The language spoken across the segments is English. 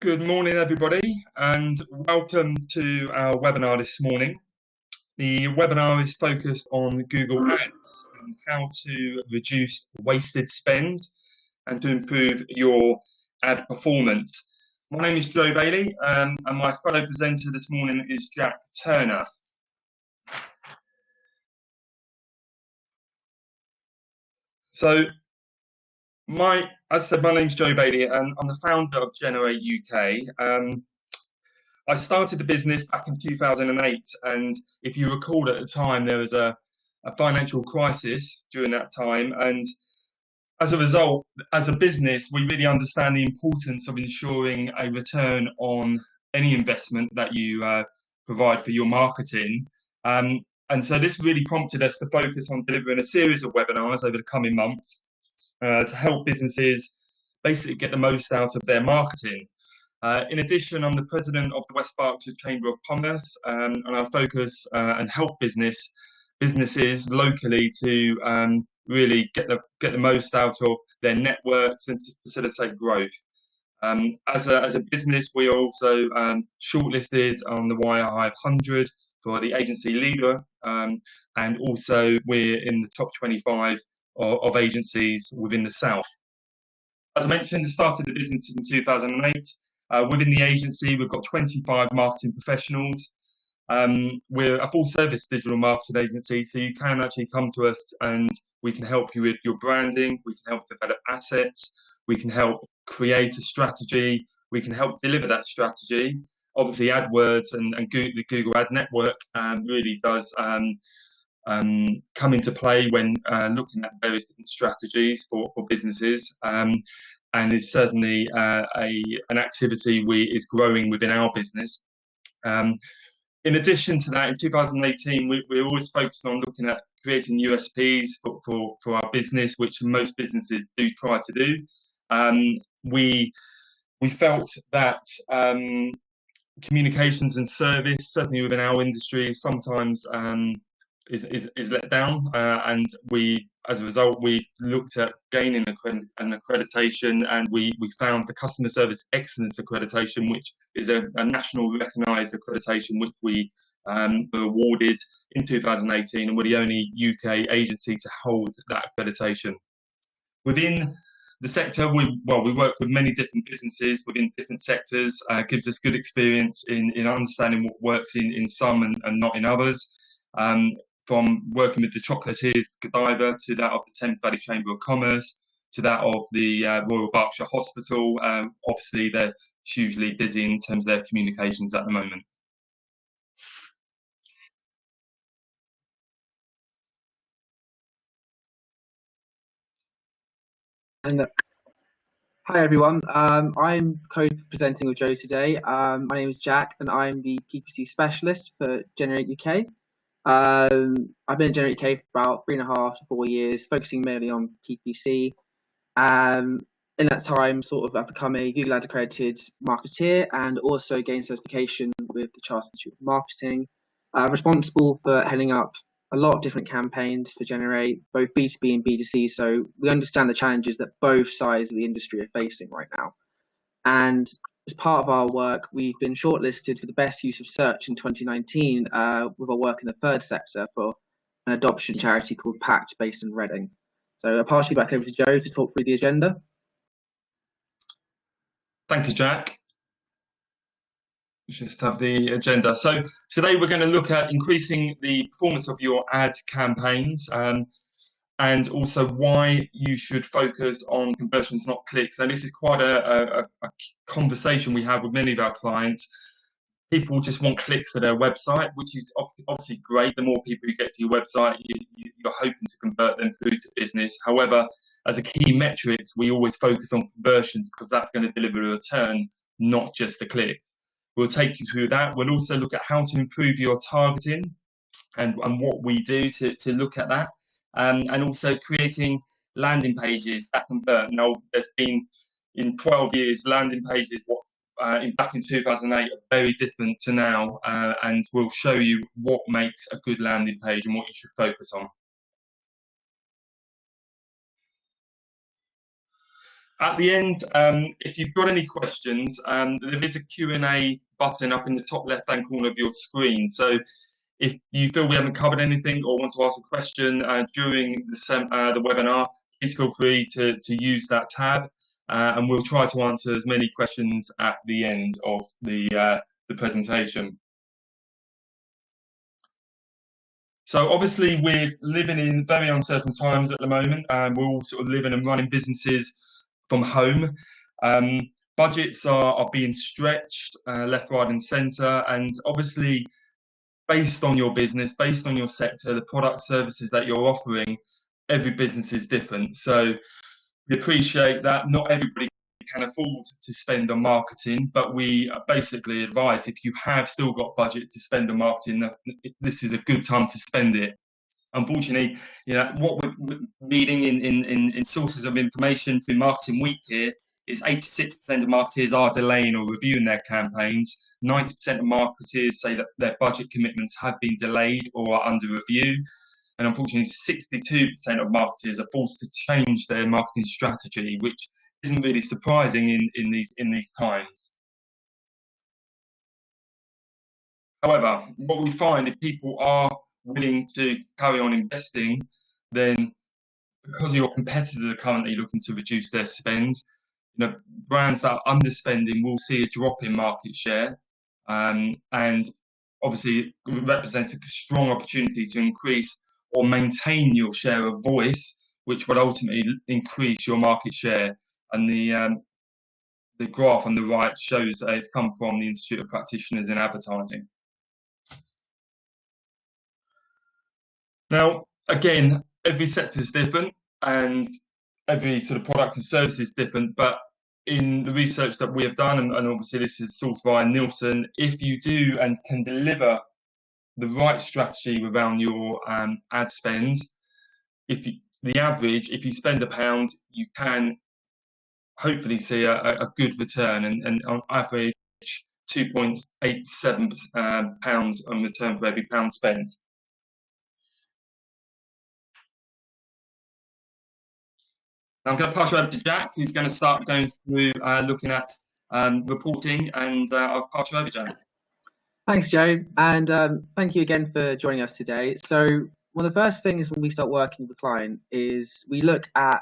Good morning, everybody, and welcome to our webinar this morning. The webinar is focused on Google Ads and how to reduce wasted spend and to improve your ad performance. My name is Joe Bailey, and my fellow presenter this morning is Jack Turner. So, as I said, my name is Joe Bailey, and I'm the founder of Generate UK. I started the business back in 2008, and if you recall at the time, there was a financial crisis during that time. And as a result, as a business, we really understand the importance of ensuring a return on any investment that you provide for your marketing. And so this really prompted us to focus on delivering a series of webinars over the coming months to help businesses basically get the most out of their marketing. In addition, I'm the president of the West Berkshire Chamber of Commerce, and I focus and help businesses locally to really get the most out of their networks and to facilitate growth. As a business, we are also shortlisted on the Wire 500 for the agency leader, and also we're in the top 25 of agencies within the South. As I mentioned, I started the business in 2008. Within the agency, we've got 25 marketing professionals. We're a full service digital marketing agency, so you can actually come to us and we can help you with your branding, we can help develop assets, we can help create a strategy, we can help deliver that strategy. Obviously, AdWords and the Google Ad Network really does come into play when looking at various different strategies for businesses. And is certainly an activity is growing within our business. In addition to that, in 2018, we're always focused on looking at creating USPs for our business, which most businesses do try to do. We felt that communications and service, certainly within our industry, sometimes is let down, and as a result, we looked at gaining an accreditation, and we found the Customer Service Excellence Accreditation, which is a national recognised accreditation, which we were awarded in 2018, and we're the only UK agency to hold that accreditation. Within the sector, we work with many different businesses within different sectors. Gives us good experience in understanding what works in some and not in others. From working with the Chocolatiers Godiva to that of the Thames Valley Chamber of Commerce to that of the Royal Berkshire Hospital. Obviously, they're hugely busy in terms of their communications at the moment. And hi everyone, I'm co-presenting with Joe today. My name is Jack and I'm the PPC specialist for Generate UK. I've been at Generate UK for about 3.5 to 4 years, focusing mainly on PPC. In that time, I've become a Google Ads accredited marketeer and also gained certification with the Chartered Institute of Marketing. Responsible for heading up a lot of different campaigns for Generate, both B2B and B2C, so we understand the challenges that both sides of the industry are facing right now. And as part of our work, we've been shortlisted for the best use of search in 2019 with our work in the third sector for an adoption charity called PACT based in Reading. So I'll pass you back over to Joe to talk through the agenda. Thank you, Jack. Just have the agenda. So today we're going to look at increasing the performance of your ad campaigns, and also why you should focus on conversions, not clicks. Now, this is quite a conversation we have with many of our clients. People just want clicks to their website, which is obviously great. The more people who get to your website, you're hoping to convert them through to business. However, as a key metrics, we always focus on conversions because that's going to deliver a return, not just a click. We'll take you through that. We'll also look at how to improve your targeting and what we do to look at that. And also creating landing pages that convert. Now, there's been, in 12 years, landing pages back in 2008 are very different to now, and we'll show you what makes a good landing page and what you should focus on. At the end, if you've got any questions, there is a Q&A button up in the top left-hand corner of your screen. So if you feel we haven't covered anything or want to ask a question during the webinar, please feel free to use that tab, and we'll try to answer as many questions at the end of the presentation. So obviously we're living in very uncertain times at the moment, and we're all sort of living and running businesses from home. Budgets are being stretched left, right and centre, and obviously based on your business, based on your sector, the product services that you're offering, every business is different. So we appreciate that not everybody can afford to spend on marketing, but we basically advise if you have still got budget to spend on marketing, this is a good time to spend it. Unfortunately, what we're reading in sources of information through Marketing Week here is 86% of marketers are delaying or reviewing their campaigns. 90% of marketers say that their budget commitments have been delayed or are under review. And unfortunately, 62% of marketers are forced to change their marketing strategy, which isn't really surprising in these times. However, what we find, if people are willing to carry on investing, then because your competitors are currently looking to reduce their spend, brands that are underspending will see a drop in market share, and obviously it represents a strong opportunity to increase or maintain your share of voice, which will ultimately increase your market share. And the graph on the right shows that it's come from the Institute of Practitioners in Advertising. Now, again, every sector is different and every sort of product and service is different, but in the research that we have done, and obviously this is sourced via Nielsen, if you do and can deliver the right strategy around your ad spend, if you spend £1, you can hopefully see a good return, and on average £2.87 on return for every pound spent. I'm going to pass you over to Jack, who's going to start going through looking at reporting, and I'll pass you over, Jack. Thanks, Joe, and thank you again for joining us today. So one of the first things when we start working with a client is we look at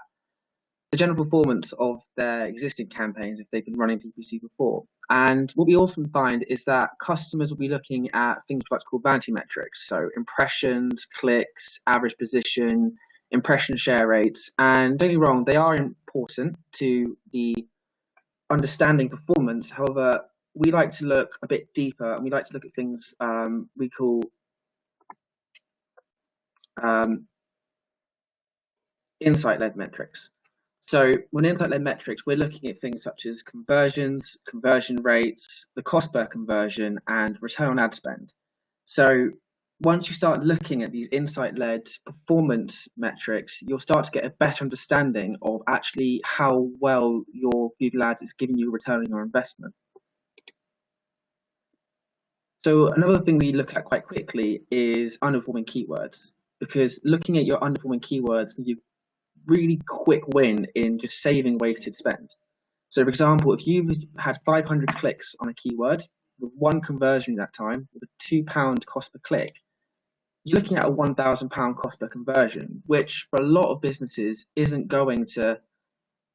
the general performance of their existing campaigns if they've been running PPC before. And what we often find is that customers will be looking at things like called vanity metrics, so impressions, clicks, average position, impression share rates. And don't get me wrong, they are important to the understanding performance. However, we like to look a bit deeper, and we like to look at things we call insight-led metrics. So when insight-led metrics, we're looking at things such as conversions, conversion rates, the cost per conversion, and return on ad spend. So once you start looking at these insight-led performance metrics, you'll start to get a better understanding of actually how well your Google Ads is giving you a return on your investment. So another thing we look at quite quickly is underperforming keywords, because looking at your underperforming keywords can give really quick win in just saving wasted spend. So for example, if you had 500 clicks on a keyword with one conversion at that time with a £2 cost per click, you're looking at a £1,000 cost per conversion, which for a lot of businesses isn't going to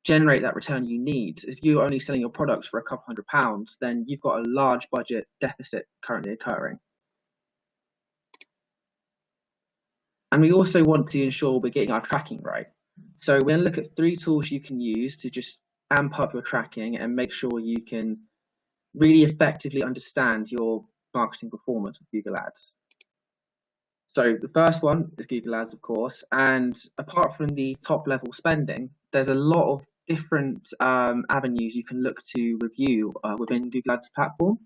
generate that return you need. If you're only selling your products for a couple £100, then you've got a large budget deficit currently occurring. And we also want to ensure we're getting our tracking right. So we're going to look at 3 tools you can use to just amp up your tracking and make sure you can really effectively understand your marketing performance with Google Ads. So the first one is Google Ads, of course, and apart from the top level spending, there's a lot of different avenues you can look to review within Google Ads platform.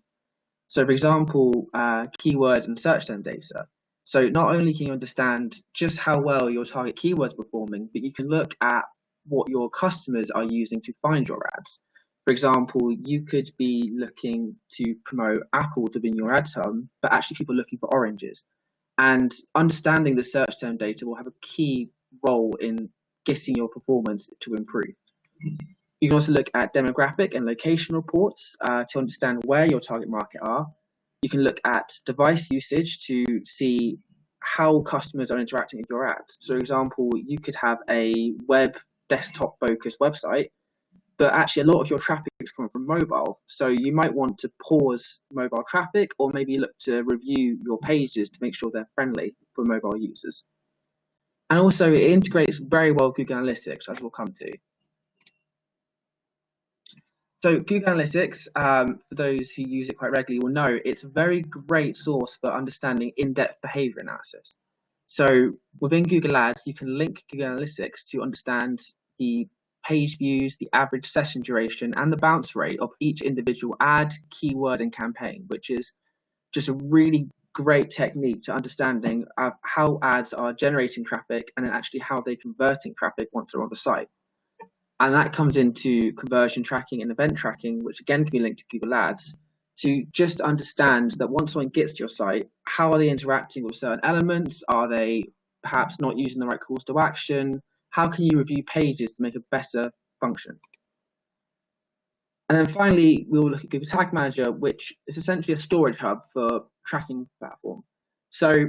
So for example, keyword and search term data. So not only can you understand just how well your target keywords are performing, but you can look at what your customers are using to find your ads. For example, you could be looking to promote Apple to be in your ad term, but actually people are looking for oranges. And understanding the search term data will have a key role in getting your performance to improve. You can also look at demographic and location reports to understand where your target market are. You can look at device usage to see how customers are interacting with your ads. So, for example, you could have a web desktop focused website, but actually a lot of your traffic is coming from mobile. So you might want to pause mobile traffic or maybe look to review your pages to make sure they're friendly for mobile users. And also it integrates very well with Google Analytics, as we'll come to. So Google Analytics, for those who use it quite regularly, will know it's a very great source for understanding in-depth behavior analysis. So within Google Ads, you can link Google Analytics to understand the page views, the average session duration, and the bounce rate of each individual ad, keyword, and campaign, which is just a really great technique to understanding how ads are generating traffic and then actually how they're converting traffic once they're on the site. And that comes into conversion tracking and event tracking, which again can be linked to Google Ads, to just understand that once someone gets to your site, how are they interacting with certain elements? Are they perhaps not using the right calls to action? How can you review pages to make a better function? And then finally, we will look at Google Tag Manager, which is essentially a storage hub for tracking platform. So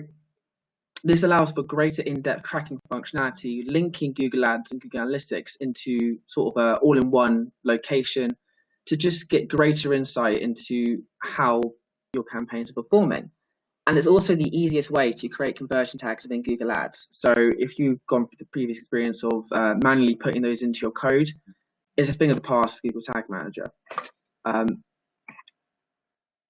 this allows for greater in-depth tracking functionality, linking Google Ads and Google Analytics into sort of an all-in-one location to just get greater insight into how your campaigns are performing. And it's also the easiest way to create conversion tags within Google Ads. So if you've gone through the previous experience of manually putting those into your code, it's a thing of the past for Google Tag Manager.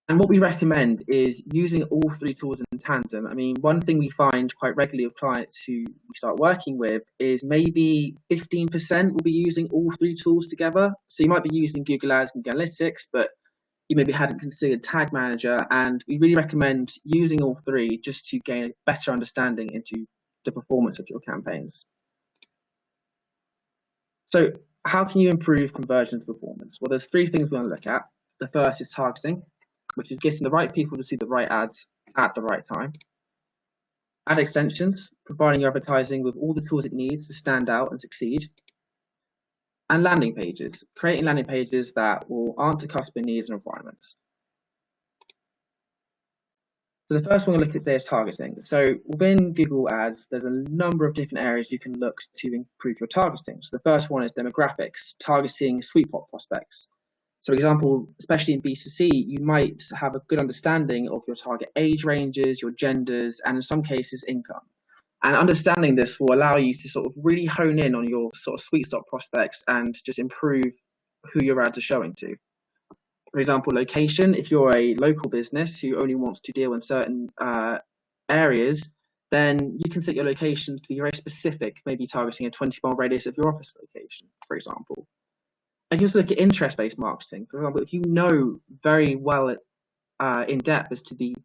And what we recommend is using all three tools in tandem. I mean, one thing we find quite regularly with clients who we start working with is maybe 15% will be using all three tools together. So you might be using Google Ads and Google Analytics, but you maybe hadn't considered Tag Manager. And we really recommend using all three just to gain a better understanding into the performance of your campaigns. So how can you improve conversions performance? Well, there's three things we want to look at. The first is targeting, which is getting the right people to see the right ads at the right time. Ad extensions, providing your advertising with all the tools it needs to stand out and succeed. And landing pages, creating landing pages that will answer customer needs and requirements. So the first one we're going to look at today is targeting. So within Google Ads, there's a number of different areas you can look to improve your targeting. So the first one is demographics, targeting sweet spot prospects. So for example, especially in B2C, you might have a good understanding of your target age ranges, your genders, and in some cases, income. And understanding this will allow you to sort of really hone in on your sort of sweet spot prospects and just improve who your ads are showing to. For example, location, if you're a local business who only wants to deal in certain areas, then you can set your locations to be very specific, maybe targeting a 20-mile radius of your office location, for example. And you also look at interest-based marketing. For example, if you know very well in depth as to the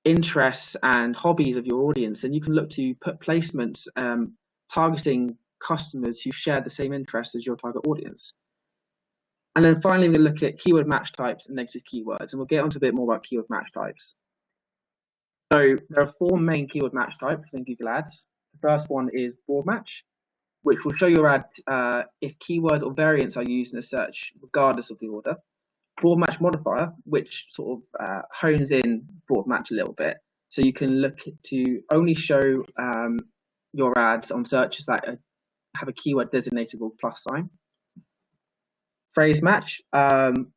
interests and hobbies of your audience, then you can look to put placements targeting customers who share the same interests as your target audience. And then finally, we'll look at keyword match types and negative keywords, and we'll get onto a bit more about keyword match types. So there are four main keyword match types in Google Ads. The first one is broad match, which will show your ad if keywords or variants are used in a search, regardless of the order. Broad match modifier, which sort of hones in broad match a little bit. So you can look to only show your ads on searches that have a keyword designated with plus sign. Phrase match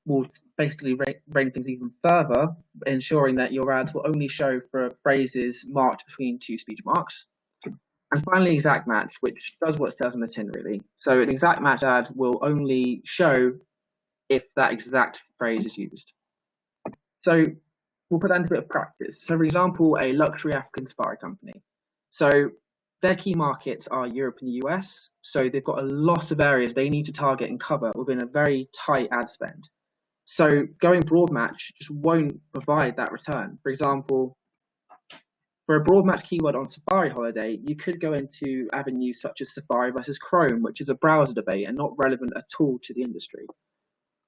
will basically rein things even further, ensuring that your ads will only show for phrases marked between two speech marks. And finally, exact match, which does what it says on the tin, really. So an exact match ad will only show if that exact phrase is used. So we'll put that into a bit of practice. So for example, a luxury African safari company. So their key markets are Europe and the US. So they've got a lot of areas they need to target and cover within a very tight ad spend. So going broad match just won't provide that return. For example, for a broad match keyword on Safari holiday, you could go into avenues such as Safari versus Chrome, which is a browser debate and not relevant at all to the industry.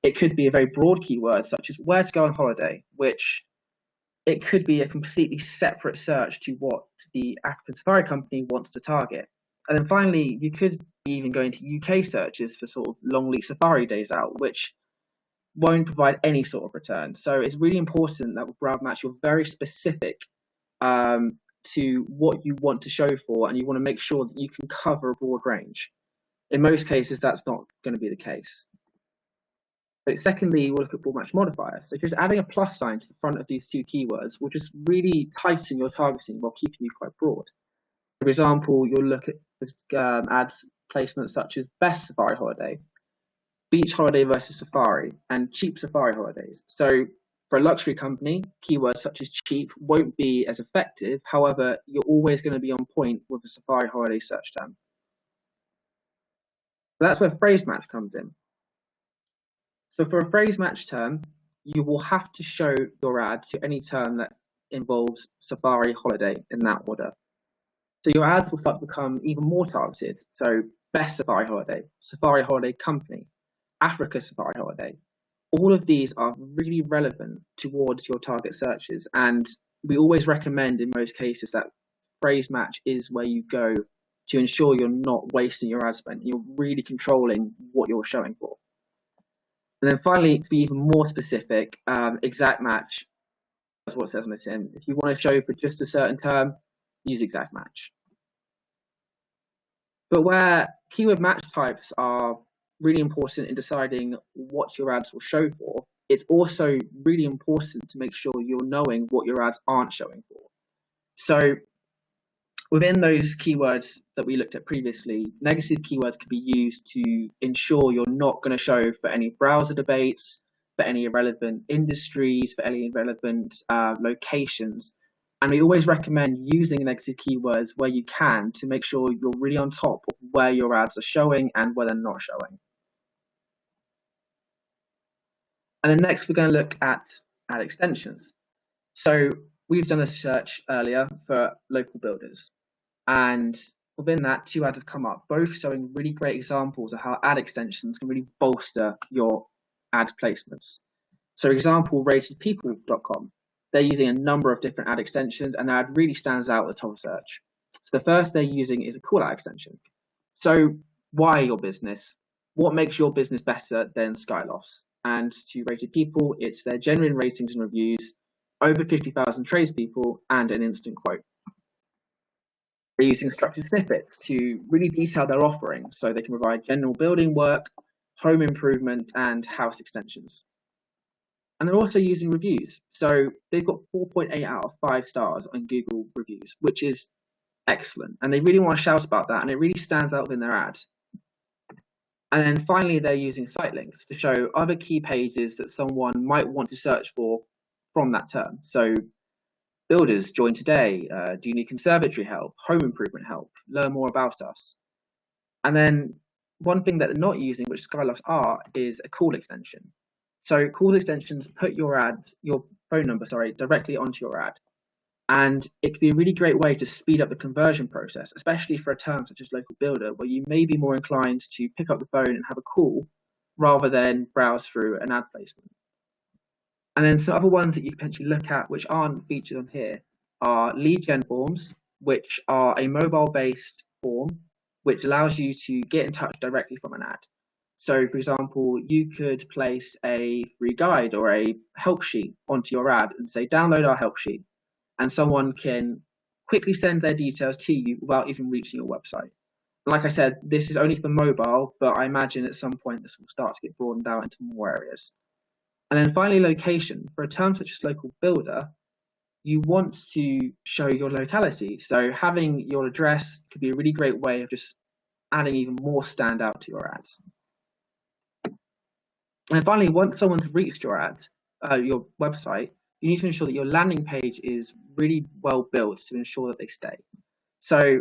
It could be a very broad keyword such as where to go on holiday, which it could be a completely separate search to what the African Safari company wants to target. And then finally, you could even going to UK searches for sort of long lead Safari days out, which won't provide any sort of return. So it's really important that with Browse Match you're very specific to what you want to show for, and you want to make sure that you can cover a broad range. In most cases, that's not going to be the case. But secondly, we'll look at broad match modifier. So just adding a plus sign to the front of these two keywords will just really tighten your targeting while keeping you quite broad. For example, you'll look at ads placements such as best Safari holiday, beach holiday versus Safari, and cheap Safari holidays. So for a luxury company, keywords such as cheap won't be as effective. However, you're always going to be on point with a Safari holiday search term. So that's where phrase match comes in. So for a phrase match term, you will have to show your ad to any term that involves Safari holiday in that order. So your ads will start to become even more targeted. So best Safari holiday company, Africa Safari holiday. All of these are really relevant towards your target searches, and we always recommend in most cases that phrase match is where you go to ensure you're not wasting your ad spend. You're really controlling what you're showing for. And then finally, to be even more specific, exact match, that's what it says on the tin. If you want to show for just a certain term, use exact match. But where keyword match types are really important in deciding what your ads will show for, it's also really important to make sure you're knowing what your ads aren't showing for. So within those keywords that we looked at previously, negative keywords can be used to ensure you're not going to show for any browser debates, for any irrelevant industries, for any irrelevant locations. And we always recommend using negative keywords where you can to make sure you're really on top of where your ads are showing and where they're not showing. And then next, we're going to look at ad extensions. So we've done a search earlier for local builders. And within that, 2 ads have come up, both showing really great examples of how ad extensions can really bolster your ad placements. So example, ratedpeople.com. They're using a number of different ad extensions, and their ad really stands out at the top of search. So the first they're using is a call out extension. So why your business? What makes your business better than Skyloss? And to Rated People, it's their genuine ratings and reviews, over 50,000 tradespeople, and an instant quote. They're using structured snippets to really detail their offering, so they can provide general building work, home improvement, and house extensions. And they're also using reviews. So they've got 4.8 out of 5 stars on Google reviews, which is excellent. And they really want to shout about that, and it really stands out in their ad. And then finally, they're using site links to show other key pages that someone might want to search for from that term. So builders, join today. Do you need conservatory help? Home improvement help? Learn more about us. And then one thing that they're not using, which Skyloss are, is a call extension. So call extensions put your phone number, directly onto your ad. And it can be a really great way to speed up the conversion process, especially for a term such as local builder, where you may be more inclined to pick up the phone and have a call rather than browse through an ad placement. And then some other ones that you can potentially look at, which aren't featured on here, are lead gen forms, which are a mobile-based form, which allows you to get in touch directly from an ad. So, for example, you could place a free guide or a help sheet onto your ad and say, download our help sheet. And someone can quickly send their details to you without even reaching your website. Like I said, this is only for mobile, but I imagine at some point this will start to get broadened out into more areas. And then finally, location. For a term such as local builder, you want to show your locality. So having your address could be a really great way of just adding even more standout to your ads. And finally, once someone's reached your ad, your website, you need to ensure that your landing page is really well built to ensure that they stay. So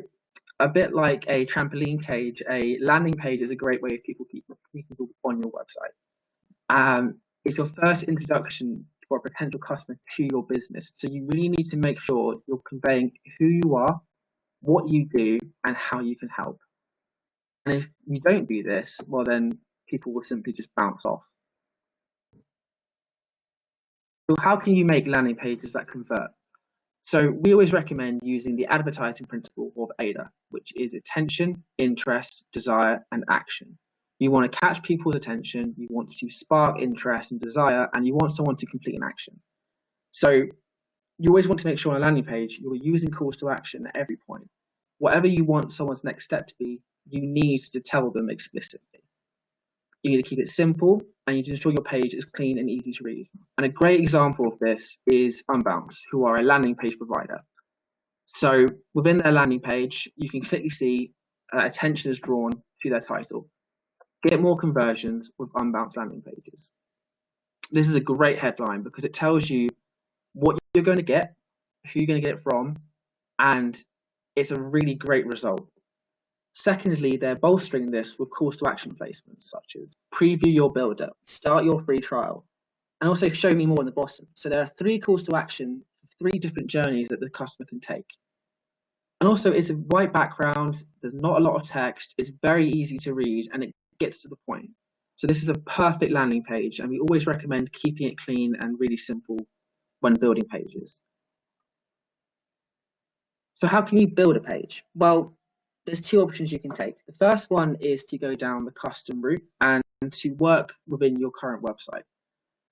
a bit like a trampoline cage, a landing page is a great way of keeping people on your website. It's your first introduction for a potential customer to your business. So you really need to make sure you're conveying who you are, what you do, and how you can help. And if you don't do this, well, then people will simply just bounce off. So how can you make landing pages that convert? So we always recommend using the advertising principle of AIDA, which is attention, interest, desire, and action. You want to catch people's attention, you want to spark interest and desire, and you want someone to complete an action. So you always want to make sure on a landing page you're using calls to action at every point. Whatever you want someone's next step to be, you need to tell them explicitly. You need to keep it simple, and you need to ensure your page is clean and easy to read. And a great example of this is Unbounce, who are a landing page provider. So within their landing page, you can clearly see attention is drawn to their title. Get more conversions with Unbounce landing pages. This is a great headline because it tells you what you're going to get, who you're going to get it from, and it's a really great result. Secondly, they're bolstering this with calls to action placements such as preview your builder, start your free trial, and also show me more in the bottom. So there are 3 calls to action, 3 different journeys that the customer can take. And also it's a white background, there's not a lot of text, it's very easy to read, and it gets to the point. So this is a perfect landing page, and we always recommend keeping it clean and really simple when building pages. So how can you build a page? Well, there's 2 options you can take. The first one is to go down the custom route and to work within your current website.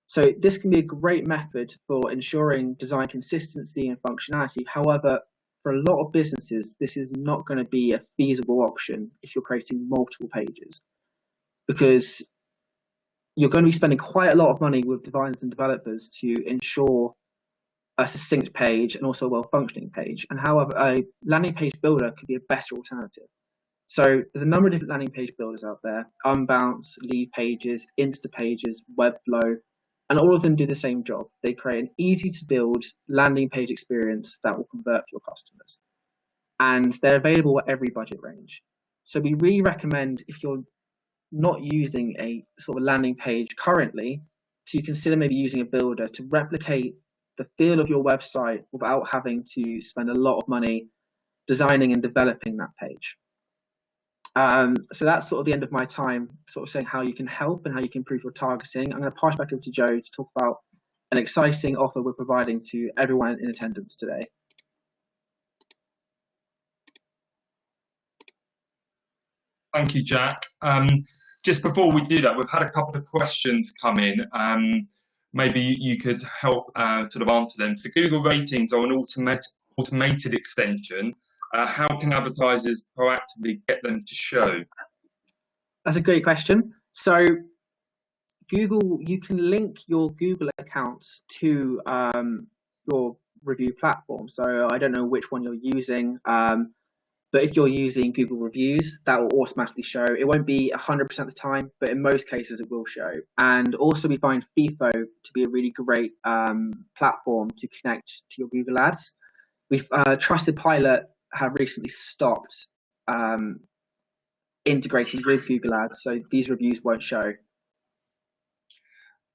So this can be a great method for ensuring design consistency and functionality. However, for a lot of businesses, this is not going to be a feasible option if you're creating multiple pages, because you're going to be spending quite a lot of money with designers and developers to ensure a succinct page and also a well-functioning page. And however, a landing page builder could be a better alternative. So there's a number of different landing page builders out there: Unbounce, Leadpages, Instapages, Webflow, and all of them do the same job. They create an easy-to-build landing page experience that will convert your customers. And they're available at every budget range. So we really recommend, if you're not using a sort of landing page currently, to consider maybe using a builder to replicate the feel of your website without having to spend a lot of money designing and developing that page. So that's sort of the end of my time sort of saying how you can help and how you can improve your targeting. I'm going to pass back over to Joe to talk about an exciting offer we're providing to everyone in attendance today. Thank you, Jack. Just before we do that, we've had a couple of questions come in. Maybe you could help sort of answer them. So Google ratings are an automated extension. How can advertisers proactively get them to show? That's a great question. So Google, you can link your Google accounts to your review platform. So I don't know which one you're using, but if you're using Google Reviews, that will automatically show. It won't be 100% of the time, but in most cases it will show. And also we find FIFO to be a really great platform to connect to your Google Ads. We've Trusted Pilot have recently stopped integrating with Google Ads, so these reviews won't show.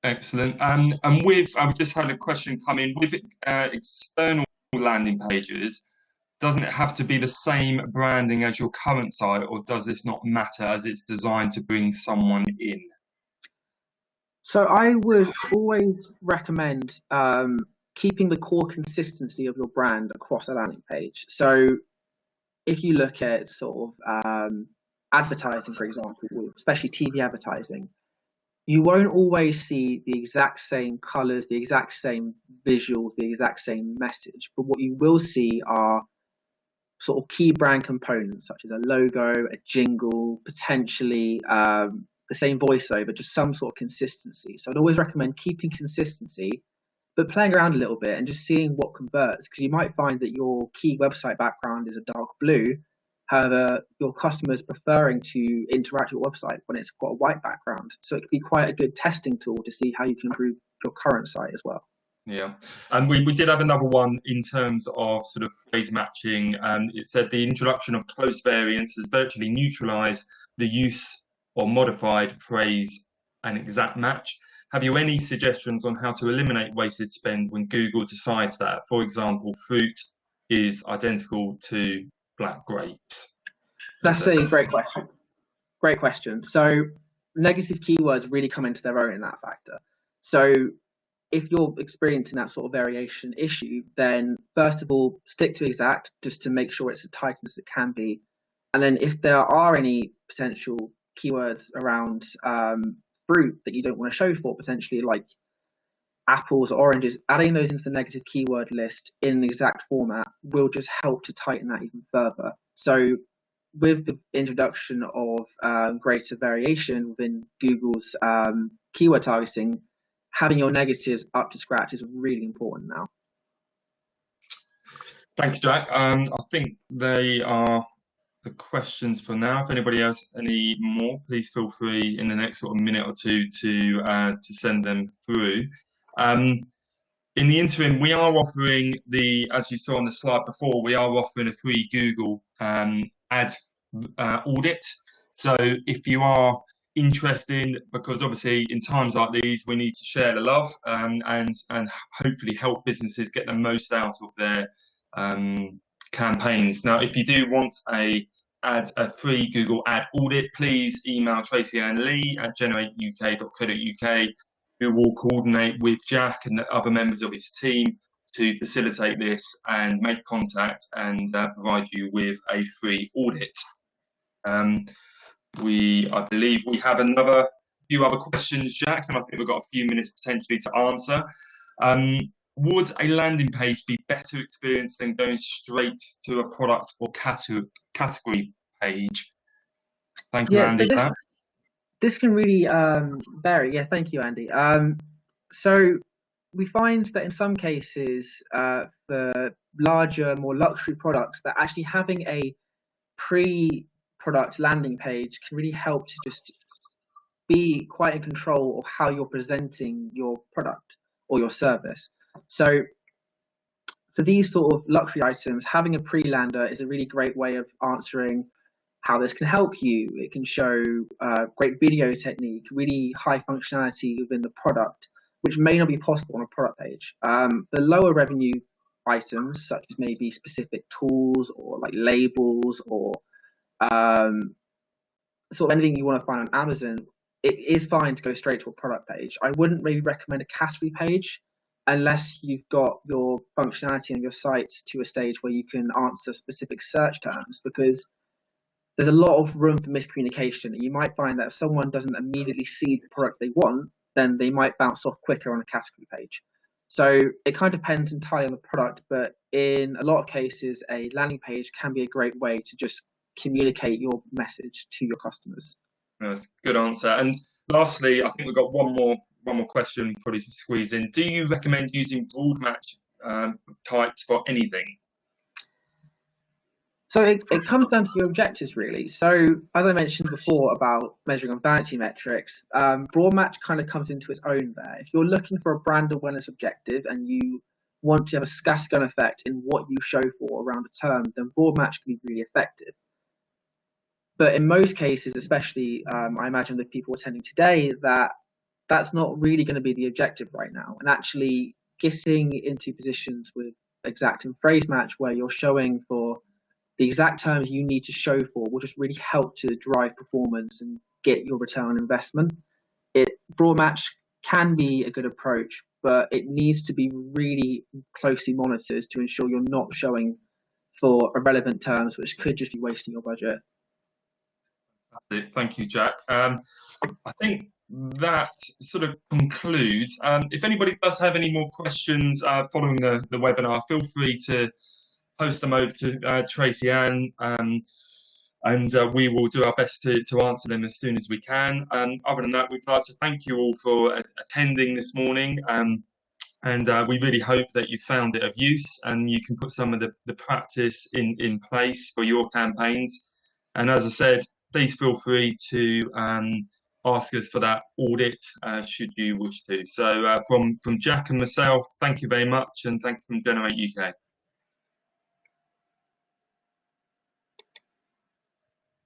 Excellent. And I've just had a question come in, with external landing pages, doesn't it have to be the same branding as your current site, or does this not matter as it's designed to bring someone in? So I would always recommend keeping the core consistency of your brand across a landing page. So if you look at sort of advertising, for example, especially TV advertising, you won't always see the exact same colors, the exact same visuals, the exact same message. But what you will see are sort of key brand components such as a logo, a jingle, potentially the same voiceover, just some sort of consistency. So I'd always recommend keeping consistency, but playing around a little bit and just seeing what converts, because you might find that your key website background is a dark blue. However, your customers preferring to interact with your website when it's got a white background. So it could be quite a good testing tool to see how you can improve your current site as well. Yeah, and we did have another one in terms of sort of phrase matching. It said the introduction of close variants has virtually neutralized the use or modified phrase an exact match. Have you any suggestions on how to eliminate wasted spend when Google decides that, for example, fruit is identical to black grapes? That's a great question. Great question. So negative keywords really come into their own in that factor. So if you're experiencing that sort of variation issue, then first of all, stick to exact just to make sure it's as tight as it can be. And then if there are any potential keywords around fruit that you don't want to show for, potentially like apples, oranges, adding those into the negative keyword list in the exact format will just help to tighten that even further. So with the introduction of greater variation within Google's keyword targeting, having your negatives up to scratch is really important now. Thank you, Jack. I think they are the questions for now. If anybody has any more, please feel free in the next sort of minute or two to send them through. In the interim, we are offering as you saw on the slide before, we are offering a free Google ad audit. So if you are interested, because obviously in times like these, we need to share the love and hopefully help businesses get the most out of their campaigns. Now, if you do want a free Google ad audit, please email Tracy-Ann Lee at generateuk.co.uk, who will coordinate with Jack and the other members of his team to facilitate this and make contact and provide you with a free audit. I believe we have another few other questions, Jack, and I think we've got a few minutes potentially to answer. Would a landing page be better experience than going straight to a product or category page? Thank you, Andy. This can really vary. Yeah, thank you, Andy. So we find that in some cases, for larger, more luxury products, that actually having a pre-product landing page can really help to just be quite in control of how you're presenting your product or your service. So for these sort of luxury items, having a pre-lander is a really great way of answering how this can help you. It can show great video technique, really high functionality within the product, which may not be possible on a product page. The lower revenue items, such as maybe specific tools or like labels or sort of anything you want to find on Amazon, it is fine to go straight to a product page. I wouldn't really recommend a category page unless you've got your functionality on your sites to a stage where you can answer specific search terms, because there's a lot of room for miscommunication. You might find that if someone doesn't immediately see the product they want, then they might bounce off quicker on a category page. So it kind of depends entirely on the product, but in a lot of cases, a landing page can be a great way to just communicate your message to your customers. That's a good answer. And lastly, I think we've got one more question probably to squeeze in. Do you recommend using broad match types for anything? So it comes down to your objectives, really. So as I mentioned before about measuring on vanity metrics, broad match kind of comes into its own there. If you're looking for a brand awareness objective and you want to have a scattergun effect in what you show for around a term, then broad match can be really effective. But in most cases, especially I imagine the people attending today, that's not really going to be the objective right now. And actually getting into positions with exact and phrase match where you're showing for the exact terms you need to show for will just really help to drive performance and get your return on investment. Broad match can be a good approach, but it needs to be really closely monitored to ensure you're not showing for irrelevant terms, which could just be wasting your budget. Thank you, Jack. I think that sort of concludes. If anybody does have any more questions following the webinar, feel free to post them over to Tracy-Ann, and we will do our best to answer them as soon as we can. Other than that, we'd like to thank you all for attending this morning, and we really hope that you found it of use and you can put some of the practice in place for your campaigns. And as I said, please feel free to ask us for that audit should you wish to. So from Jack and myself, thank you very much, and thank you from Generate UK.